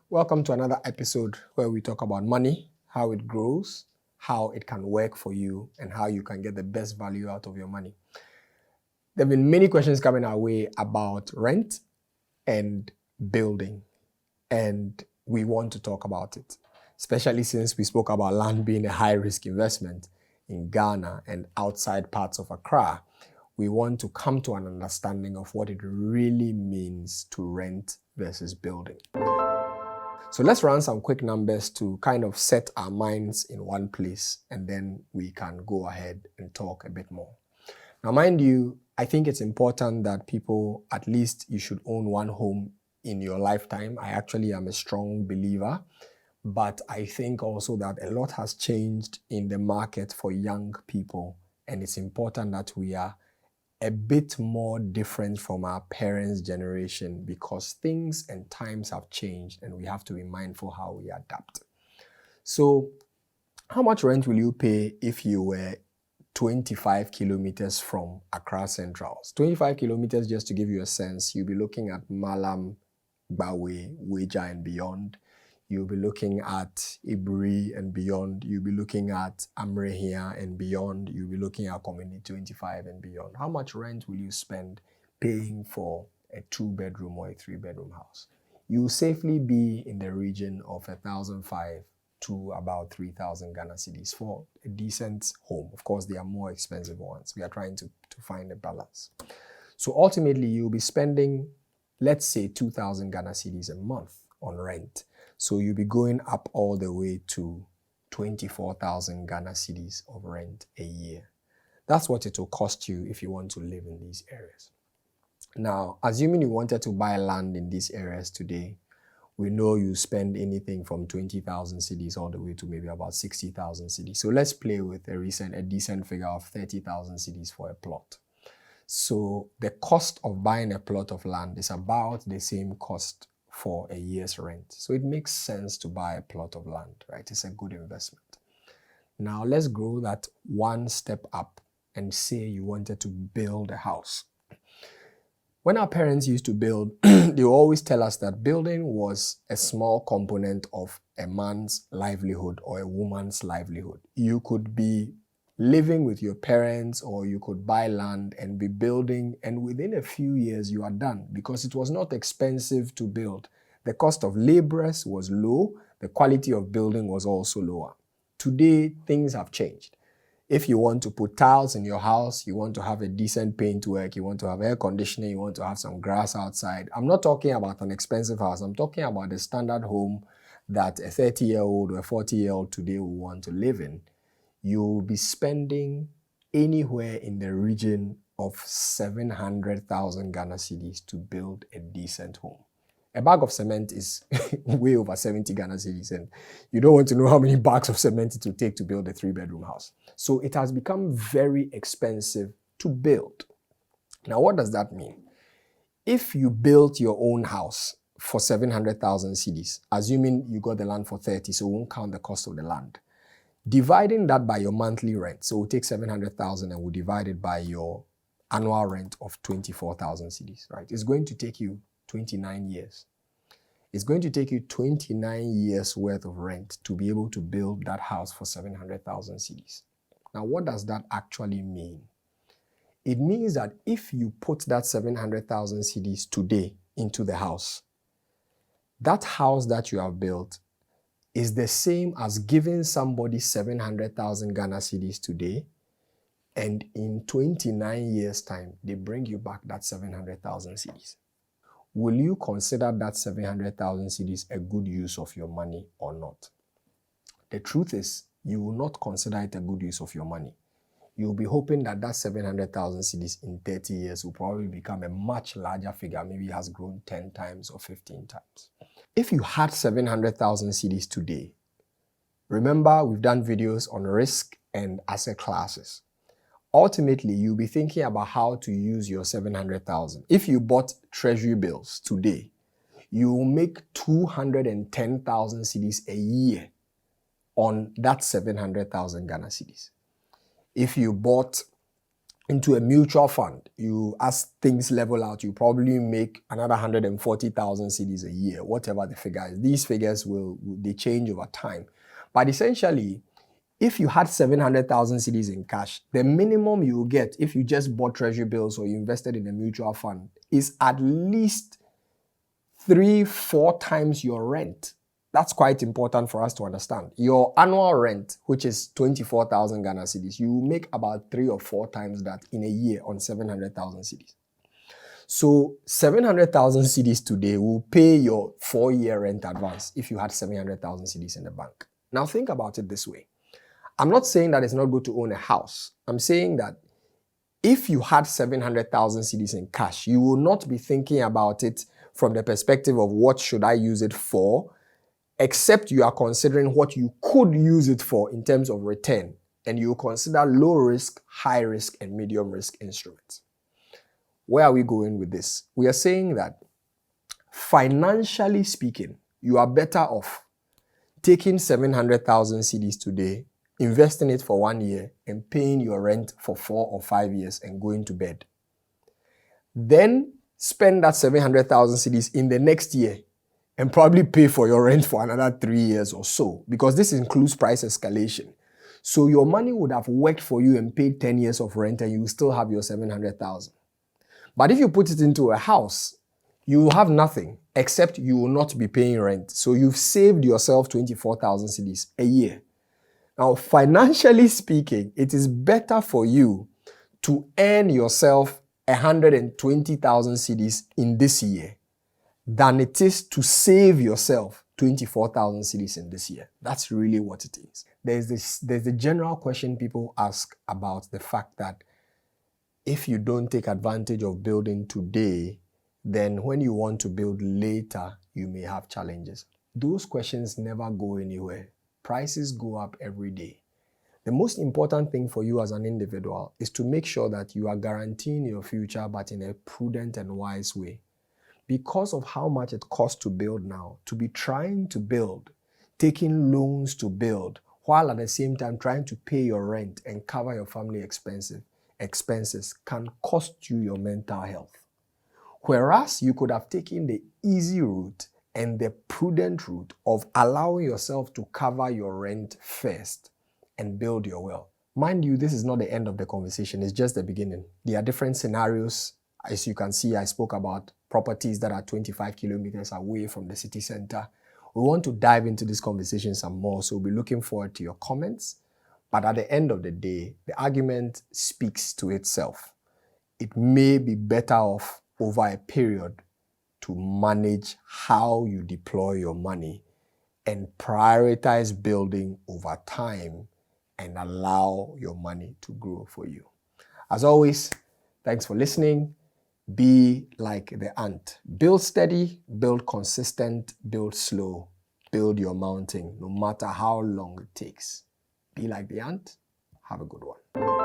Welcome to another episode where we talk about money, how it grows, how it can work for you, and how you can get the best value out of your money. There have been many questions coming our way about rent and building, and we want to talk about it, especially since we spoke about land being a high-risk investment in Ghana and outside parts of Accra. We want to come to an understanding of what it really means to rent versus building. So let's run some quick numbers to kind of set our minds in one place, and then we can go ahead and talk a bit more. Now, mind you, I think it's important that people, at least you should own one home in your lifetime. I actually am a strong believer, but I think also that a lot has changed in the market for young people, and it's important that we are a bit more different from our parents' generation because things and times have changed and we have to be mindful how we adapt. So, how much rent will you pay if you were 25 kilometers from Accra Central? 25 kilometers, just to give you a sense, you'll be looking at Malam, Gbawe, Weja and beyond. You'll be looking at Ibri and beyond. You'll be looking at Amrehia and beyond. You'll be looking at Community 25 and beyond. How much rent will you spend paying for a 2-bedroom or a 3-bedroom house? You'll safely be in the region of 1,500 to about 3,000 Ghana cedis for a decent home. Of course, there are more expensive ones. We are trying to find a balance. So ultimately, you'll be spending, let's say, 2,000 Ghana cedis a month on rent. So you'll be going up all the way to 24,000 Ghana cedis of rent a year. That's what it will cost you if you want to live in these areas. Now, assuming you wanted to buy land in these areas today, we know you spend anything from 20,000 cedis all the way to maybe about 60,000 cedis. So let's play with a decent figure of 30,000 cedis for a plot. So the cost of buying a plot of land is about the same cost for a year's rent. So it makes sense to buy a plot of land, right? It's a good investment. Now let's grow that one step up and say you wanted to build a house. When our parents used to build, they always tell us that building was a small component of a man's livelihood or a woman's livelihood. You could be living with your parents or you could buy land and be building, and within a few years you are done because it was not expensive to build. The cost of laborers was low, the quality of building was also lower. Today, things have changed. If you want to put tiles in your house, you want to have a decent paintwork, you want to have air conditioning, you want to have some grass outside. I'm not talking about an expensive house, I'm talking about the standard home that a 30-year-old or a 40-year-old today will want to live in. You'll be spending anywhere in the region of 700,000 Ghana cedis to build a decent home. A bag of cement is way over 70 Ghana cedis, and you don't want to know how many bags of cement it will take to build a 3-bedroom house. So it has become very expensive to build. Now, what does that mean? If you built your own house for 700,000 cedis, assuming you got the land for 30, so we won't count the cost of the land, dividing that by your monthly rent, so we'll take 700,000 and we'll divide it by your annual rent of 24,000 cedis, right? It's going to take you 29 years. It's going to take you 29 years worth of rent to be able to build that house for 700,000 cedis. Now, what does that actually mean? It means that if you put that 700,000 cedis today into the house, that house that you have built is the same as giving somebody 700,000 Ghana cedis today, and in 29 years' time, they bring you back that 700,000 cedis. Will you consider that 700,000 cedis a good use of your money or not? The truth is, you will not consider it a good use of your money. You'll be hoping that that 700,000 cedis in 30 years will probably become a much larger figure, maybe it has grown 10 times or 15 times. If you had 700,000 cedis today, remember we've done videos on risk and asset classes. Ultimately, you'll be thinking about how to use your 700,000. If you bought treasury bills today, you will make 210,000 cedis a year on that 700,000 Ghana cedis. If you bought into a mutual fund, as things level out, you probably make another 140,000 cedis a year, whatever the figure is. These figures they change over time. But essentially, if you had 700,000 cedis in cash, the minimum you will get if you just bought treasury bills or you invested in a mutual fund is at least 3-4 times your rent. That's quite important for us to understand. Your annual rent, which is 24,000 Ghana cedis, you will make about 3 or 4 times that in a year on 700,000 cedis. So 700,000 cedis today will pay your 4-year rent advance if you had 700,000 cedis in the bank. Now think about it this way. I'm not saying that it's not good to own a house. I'm saying that if you had 700,000 cedis in cash, you will not be thinking about it from the perspective of what should I use it for, except you are considering what you could use it for in terms of return, and you consider low risk, high risk, and medium risk instruments. Where are we going with this? We are saying that financially speaking, you are better off taking 700,000 cedis today, investing it for 1 year, and paying your rent for 4 or 5 years and going to bed. Then spend that 700,000 cedis in the next year and probably pay for your rent for another 3 years or so, because this includes price escalation. So your money would have worked for you and paid 10 years of rent and you will still have your 700,000. But if you put it into a house, you will have nothing except you will not be paying rent. So you've saved yourself 24,000 cedis a year. Now, financially speaking, it is better for you to earn yourself 120,000 cedis in this year than it is to save yourself 24,000 cedis in this year. That's really what it is. There's the general question people ask about the fact that if you don't take advantage of building today, then when you want to build later, you may have challenges. Those questions never go anywhere. Prices go up every day. The most important thing for you as an individual is to make sure that you are guaranteeing your future, but in a prudent and wise way. Because of how much it costs to build now, to be trying to build, taking loans to build, while at the same time trying to pay your rent and cover your family expenses can cost you your mental health. Whereas you could have taken the easy route and the prudent route of allowing yourself to cover your rent first and build your wealth. Mind you, this is not the end of the conversation, it's just the beginning. There are different scenarios. As you can see, I spoke about properties that are 25 kilometers away from the city center. We want to dive into this conversation some more, so we'll be looking forward to your comments. But at the end of the day, the argument speaks to itself. It may be better off over a period to manage how you deploy your money and prioritize building over time and allow your money to grow for you. As always, thanks for listening. Be like the ant. Build steady, build consistent, build slow. Build your mountain, no matter how long it takes. Be like the ant. Have a good one.